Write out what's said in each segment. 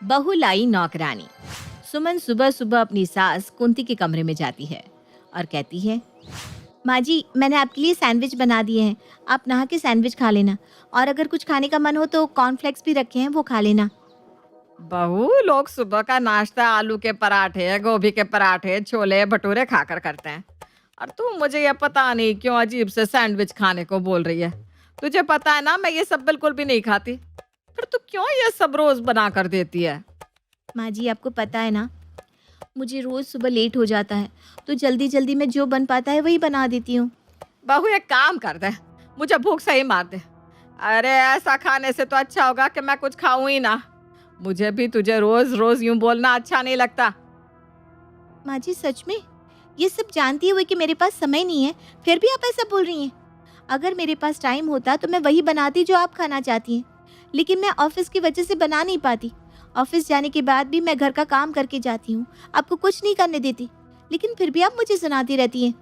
बहू लाई नौकरानी। सुमन सुबह सुबह अपनी सास कुंती के कमरे में जाती है और कहती है, माँ जी मैंने आपके लिए सैंडविच बना दिए हैं, आप नहा के सैंडविच खा लेना, और अगर कुछ खाने का मन हो तो कॉर्नफ्लेक्स भी रखे हैं, वो खा लेना। बहू, लोग सुबह का नाश्ता आलू के पराठे, गोभी के पराठे, छोले भटूरे खाकर करते हैं, और तू मुझे ये पता नहीं क्यों अजीब से सैंडविच खाने को बोल रही है। तुझे पता है ना मैं ये सब बिल्कुल भी नहीं खाती, फिर तू क्यों ये सब रोज बना कर देती है? माँ जी आपको पता है ना, मुझे रोज़ सुबह लेट हो जाता है, तो जल्दी जल्दी में जो बन पाता है वही बना देती हूँ। बहू एक काम कर दे, मुझे भूख सही मार दे। अरे ऐसा खाने से तो अच्छा होगा कि मैं कुछ खाऊं ही ना। मुझे भी तुझे रोज रोज यूं बोलना अच्छा नहीं लगता। माँ जी सच में, ये सब जानती हुए कि मेरे पास समय नहीं है, फिर भी आप ऐसा बोल रही हैं। अगर मेरे पास टाइम होता तो मैं वही बनाती जो आप खाना चाहती हैं, लेकिन मैं ऑफिस की वजह से बना नहीं पाती। ऑफिस जाने के बाद भी मैं घर का काम करके जाती हूँ, आपको कुछ नहीं करने देती, लेकिन फिर भी आप मुझे सुनाती रहती हैं।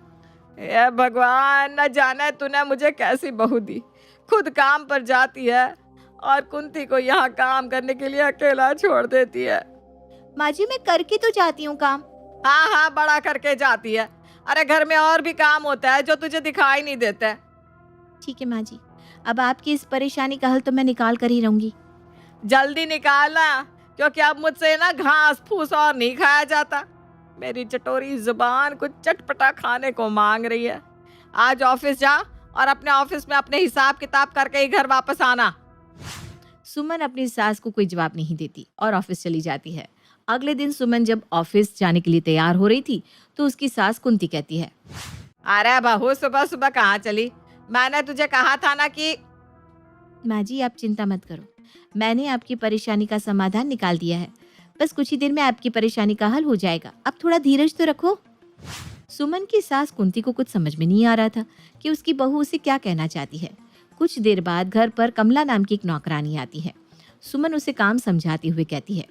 ये भगवान, न जाने तूने मुझे कैसी बहू दी। खुद काम पर जाती है और कुंती को यहाँ काम करने के लिए अकेला छोड़ देती है। माँ जी मैं करके तो जाती हूँ काम। हाँ हाँ, बड़ा करके जाती है। अरे घर में और भी काम होता है जो तुझे दिखाई नहीं देते। ठीक है माँ जी, अब आपकी इस परेशानी का हल तो मैं निकाल कर ही रहूंगी। जल्दी निकालना, क्योंकि अब मुझसे ना घास फूस और नहीं खाया जाता। मेरी चटोरी जुबान कुछ चटपटा खाने को मांग रही है। आज ऑफिस जा और अपने ऑफिस में अपने हिसाब किताब करके ही घर वापस आना। सुमन अपनी सास को कोई जवाब नहीं देती और ऑफिस चली जाती है। अगले दिन सुमन जब ऑफिस जाने के लिए तैयार हो रही थी तो उसकी सास कुंती कहती है, अरे बहू, सुबह सुबह कहाँ चली? मैंने तुझे कहा था ना कि। माँ जी आप चिंता मत करो, मैंने आपकी परेशानी का समाधान निकाल दिया है, बस कुछ ही देर में आपकी परेशानी का हल हो जाएगा, अब थोड़ा धीरज तो रखो। सुमन की सास कुंती को कुछ समझ में नहीं आ रहा था कि उसकी बहू उसे क्या कहना चाहती है। कुछ देर बाद घर पर कमला नाम की एक नौकरानी आती है। सुमन उसे काम समझाते हुए कहती है,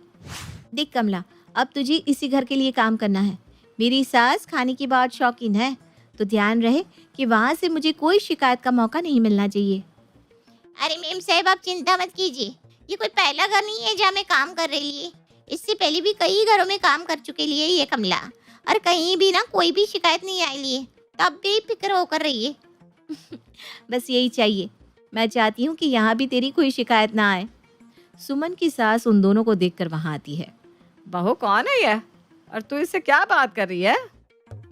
देख कमला, अब तुझे इसी घर के लिए काम करना है। मेरी सास खाने की बहुत शौकीन है, तो ध्यान रहे कि वहाँ से मुझे कोई शिकायत का मौका नहीं मिलना चाहिए। अरे मेम साहब आप चिंता मत कीजिए, ये कोई पहला घर नहीं है जहाँ मैं काम कर रही है। इससे पहले भी कई घरों में काम कर चुके लिए ये कमला, और कहीं भी ना कोई भी शिकायत नहीं आई लिए, तब बेफिक्र होकर रहिए। बस यही चाहिए, मैं चाहती हूँ कि यहाँ भी तेरी कोई शिकायत ना आए। सुमन की सास उन दोनों को देखकर वहाँ आती है। बहू कौन है ये, और तू इससे क्या बात कर रही है?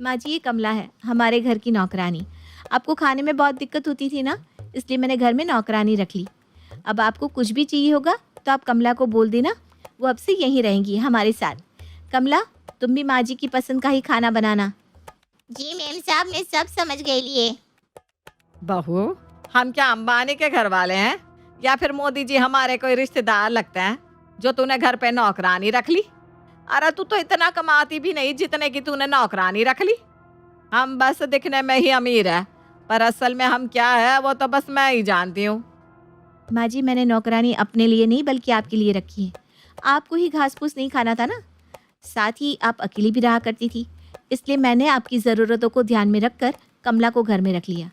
माँ जी ये कमला है, हमारे घर की नौकरानी। आपको खाने में बहुत दिक्कत होती थी ना, इसलिए मैंने घर में नौकरानी रख ली। अब आपको कुछ भी चाहिए होगा तो आप कमला को बोल देना, वो अब से यहीं रहेंगी हमारे साथ। कमला तुम भी माँ जी की पसंद का ही खाना बनाना। जी मेम साहब मैं सब समझ गई लिए। बहू, हम क्या अंबानी के घर वाले हैं या फिर मोदी जी हमारे कोई रिश्तेदार लगते हैं जो तूने घर पे नौकरानी रख ली? अरे तू तो इतना कमाती भी नहीं जितने की तूने नौकरानी रख ली। हम बस दिखने में ही अमीर है, पर असल में हम क्या है वो तो बस मैं ही जानती हूँ। माँ जी मैंने नौकरानी अपने लिए नहीं बल्कि आपके लिए रखी है। आपको ही घास फूस नहीं खाना था ना, साथ ही आप अकेली भी रहा करती थी, इसलिए मैंने आपकी ज़रूरतों को ध्यान में रखकर कमला को घर में रख लिया,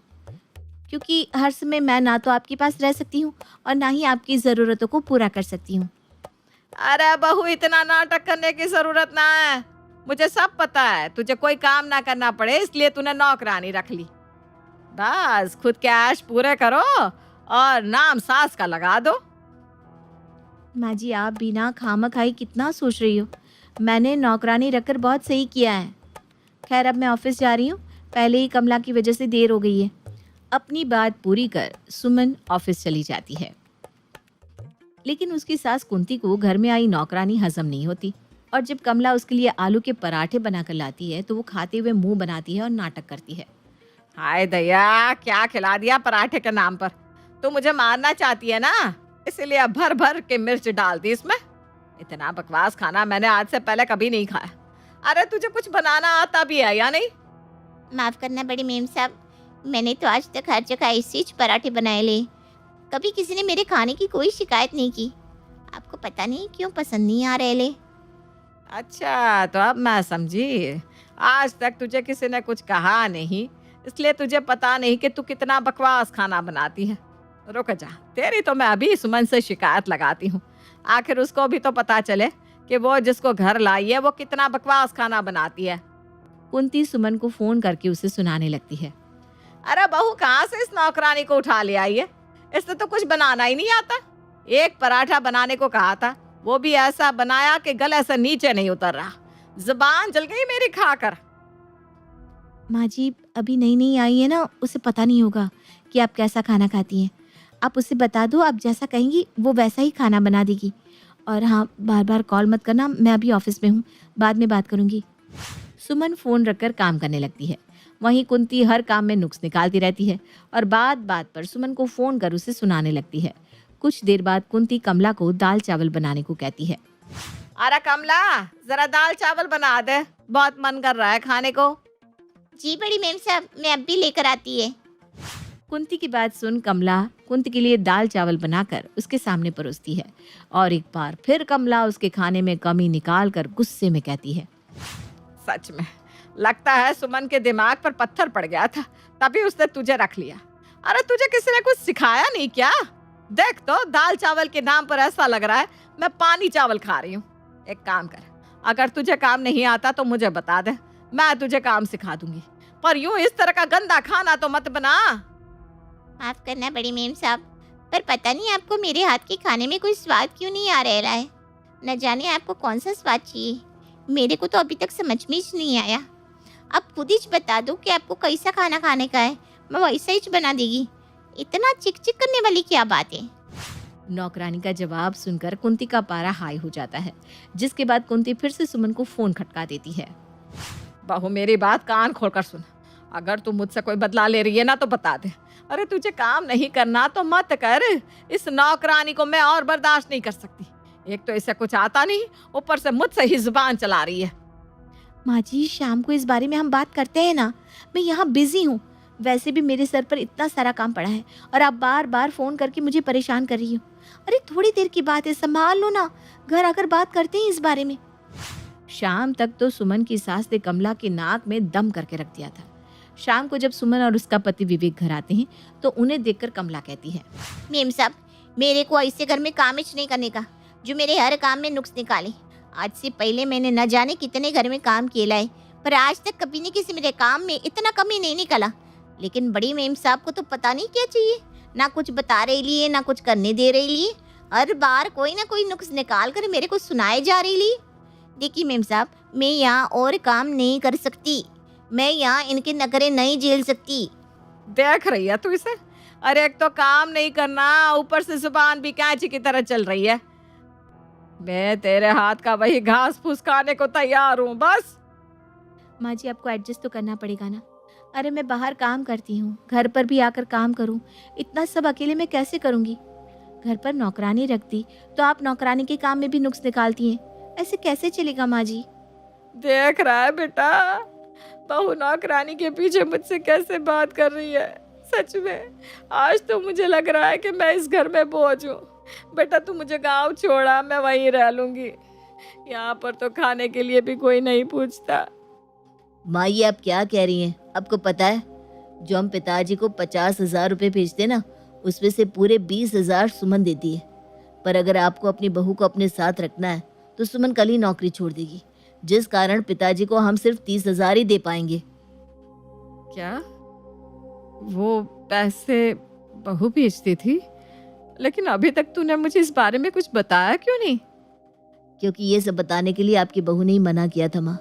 क्योंकि हर समय मैं ना तो आपके पास रह सकती हूँ और ना ही आपकी ज़रूरतों को पूरा कर सकती हूँ। अरे बहू, इतना नाटक करने की जरूरत ना है। मुझे सब पता है तुझे कोई काम ना करना पड़े इसलिए तूने नौकरानी रख ली। बस खुद के ऐश पूरे करो और नाम सास का लगा दो। माँ जी आप बिना खामखाई कितना सोच रही हो, मैंने नौकरानी रखकर बहुत सही किया है। खैर अब मैं ऑफिस जा रही हूँ, पहले ही कमला की वजह से देर हो गई है। अपनी बात पूरी कर सुमन ऑफिस चली जाती है, लेकिन उसकी सास कुंती को घर में आई नौकरानी हजम नहीं होती, और जब कमला उसके लिए आलू के पराठे बनाकर लाती है तो वो खाते हुए मुंह बनाती है और नाटक करती है। हाय दया, क्या खिला दिया पराठे के नाम पर। तू मुझे मारना चाहती है ना, इसीलिए अब भर भर के मिर्च डाल दी इसमें। इतना बकवास खाना मैंने आज से पहले कभी नहीं खाया। अरे तुझे कुछ बनाना आता भी है या नहीं? माफ़ करना बड़ी मेम साहब, मैंने तो आज तक हर जगह ऐसे ही पराठे बनाए ले, कभी किसी ने मेरे खाने की कोई शिकायत नहीं की। आपको पता नहीं क्यों पसंद नहीं आ रहे ले। अच्छा, तो अब मैं समझी। आज तक तुझे किसी ने कुछ कहा नहीं, इसलिए तुझे पता नहीं कि तू कितना बकवास खाना बनाती है। रुक जा, तेरी तो मैं अभी सुमन से शिकायत लगाती हूँ। आखिर उसको भी तो पता चले कि वो जिसको घर लाई है वो कितना बकवास खाना बनाती है। कुंती सुमन को फोन करके उसे सुनाने लगती है। अरे बहू कहाँ से इस नौकरानी को उठा ले आई है? इससे तो कुछ बनाना ही नहीं आता। एक पराठा बनाने को कहा था, वो भी ऐसा बनाया कि गले से नीचे नहीं उतर रहा। जुबान जल गई मेरी खाकर। माँ जी अभी नई नई आई है ना, उसे पता नहीं होगा कि आप कैसा खाना खाती हैं। आप उसे बता दो, आप जैसा कहेंगी वो वैसा ही खाना बना देगी। और हाँ, बार बार कॉल मत करना, मैं अभी ऑफिस में हूँ, बाद में बात करूँगी। सुमन फ़ोन रखकर काम करने लगती है। वहीं कुंती हर काम में नुक्स निकालती रहती है और बात बात पर सुमन को फ़ोन कर उसे सुनाने लगती है। कुछ देर बाद कुंती कमला को दाल चावल बनाने को कहती है। अरे कमला, जरा दाल चावल बना दे, बहुत मन कर रहा है खाने को। जी बड़ी मेम साहब, मैं अब भी लेकर आती है। कुंती की बात सुन कमला कुंती के लिए दाल चावल बनाकर उसके सामने परोसती है और एक बार फिर कमला उसके खाने में कमी निकाल कर गुस्से में कहती है। सच में लगता है सुमन के दिमाग पर पत्थर पड़ गया था, तभी उसने तुझे रख लिया। अरे तुझे किसी ने कुछ सिखाया नहीं क्या? देख तो, दाल चावल के नाम पर ऐसा लग रहा है मैं पानी चावल खा रही हूँ। एक काम कर, अगर तुझे काम नहीं आता तो मुझे बता दे, मैं तुझे काम सिखा दूंगी, पर यूं इस तरह का गंदा खाना तो मत बना। माफ करना बड़ी मेम साहब, पर पता नहीं आपको मेरे हाथ के खाने में कोई स्वाद क्यों नहीं आ रहा है। न जाने आपको कौन सा स्वाद चाहिए, मेरे को तो अभी तक समझ में ही नहीं आया। आप खुद ही बता दो कि आपको कैसा खाना खाने का है, मैं वैसा ही बना देगी। इतना चिक चिक करने वाली क्या बात है? नौकरानी का जवाब सुनकर कुंती का पारा हाई हो जाता है, जिसके बाद कुंती फिर से सुमन को फोन खटका देती है। बहू मेरी बात कान खोलकर सुन, अगर तू मुझसे कोई बदला ले रही है ना तो बता दे। अरे तुझे काम नहीं करना तो मत कर, इस नौकरानी को मैं और बर्दाश्त नहीं कर सकती। एक तो इसे कुछ आता नहीं, ऊपर से मुझसे ही जुबान चला रही है। माँ जी शाम को इस बारे में हम बात करते हैं ना, मैं यहाँ बिजी हूँ। वैसे भी मेरे सर पर इतना सारा काम पड़ा है और आप बार बार फोन करके मुझे परेशान कर रही हो। अरे थोड़ी देर की बात है, संभाल लो ना, घर आकर बात करते हैं इस बारे में। शाम तक तो सुमन की सास ने कमला के नाक में दम करके रख दिया था। शाम को जब सुमन और उसका पति विवेक घर आते हैं तो उन्हें देखकर कमला कहती है। मेम साहब, मेरे को ऐसे घर में काम ही नहीं करने का जो मेरे हर काम में नुक्स निकाले। आज से पहले मैंने न जाने कितने घर में काम किया है, पर आज तक कभी नहीं किसी मेरे काम में इतना कमी नहीं निकला। लेकिन बड़ी मेम साहब को तो पता नहीं क्या चाहिए, ना कुछ बता रही लिए ना कुछ करने दे रही लिए, हर बार कोई ना कोई नुक्स निकाल कर मेरे को सुनाए जा रही ली। देखिए मेम साहब, मैं यहाँ और काम नहीं कर सकती, मैं यहाँ इनके नखरे नहीं झेल सकती। देख रही है तू इसे? अरे एक तो काम नहीं करना, ऊपर से जुबान भी कैंची की तरह चल रही है। मैं तेरे हाथ का वही घास फूस खाने को तैयार हूँ बस। माँ जी आपको एडजस्ट तो करना पड़ेगा ना। अरे मैं बाहर काम करती हूँ, घर पर भी आकर काम करूँ, इतना सब अकेले मैं कैसे करूँगी? घर पर नौकरानी रख दी तो आप नौकरानी के काम में भी नुक्स निकालती हैं, ऐसे कैसे चलेगा माँ जी? देख रहा है बेटा, बहू नौकरानी के पीछे मुझसे कैसे बात कर रही है। सच में आज तो मुझे लग रहा है कि मैं इस घर में बोझ हूँ। बेटा तू मुझे गांव छोड़ा, मैं वहीं रह लूंगी। यहाँ पर तो खाने के लिए भी कोई नहीं पूछता। माँ ये आप क्या कह रही हैं? आपको पता है जो हम पिताजी को 50,000 रुपये भेजते ना, उसमें से पूरे 20,000 सुमन देती है। पर अगर आपको अपनी बहू को अपने साथ रखना है तो सुमन कल ही नौकरी छोड़ देगी, जिस कारण पिताजी को हम सिर्फ 30,000 ही दे पाएंगे। क्या वो पैसे बहू भेजती थी? लेकिन अभी तक तूने मुझे इस बारे में कुछ बताया क्यों नहीं? क्योंकि ये सब बताने के लिए आपकी बहू ने ही मना किया था माँ।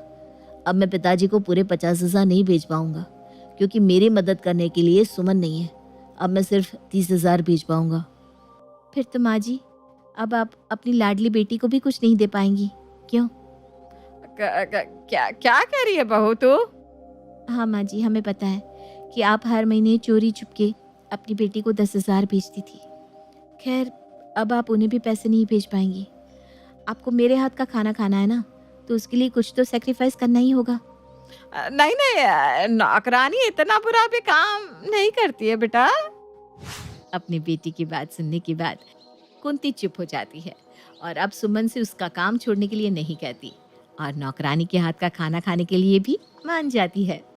अब मैं पिताजी को पूरे 50,000 नहीं भेज पाऊंगा, क्योंकि मेरी मदद करने के लिए सुमन नहीं है। अब मैं सिर्फ 30,000 भेज पाऊंगा। फिर तो माँ जी अब आप अपनी लाडली बेटी को भी कुछ नहीं दे पाएंगी, क्यों? क्या क्या कह रही है बहू तू? हाँ माँ जी, हमें पता है कि आप हर महीने चोरी चुपके अपनी बेटी को 10,000 भेजती थी। खैर अब आप उन्हें भी पैसे नहीं भेज पाएंगी। आपको मेरे हाथ का खाना खाना है ना, तो उसके लिए कुछ तो सेक्रीफाइस करना ही होगा। नहीं नहीं, नौकरानी इतना बुरा भी काम नहीं करती है बेटा। अपनी बेटी की बात सुनने के बाद कुंती चुप हो जाती है और अब सुमन से उसका काम छोड़ने के लिए नहीं कहती और नौकरानी के हाथ का खाना खाने के लिए भी मान जाती है।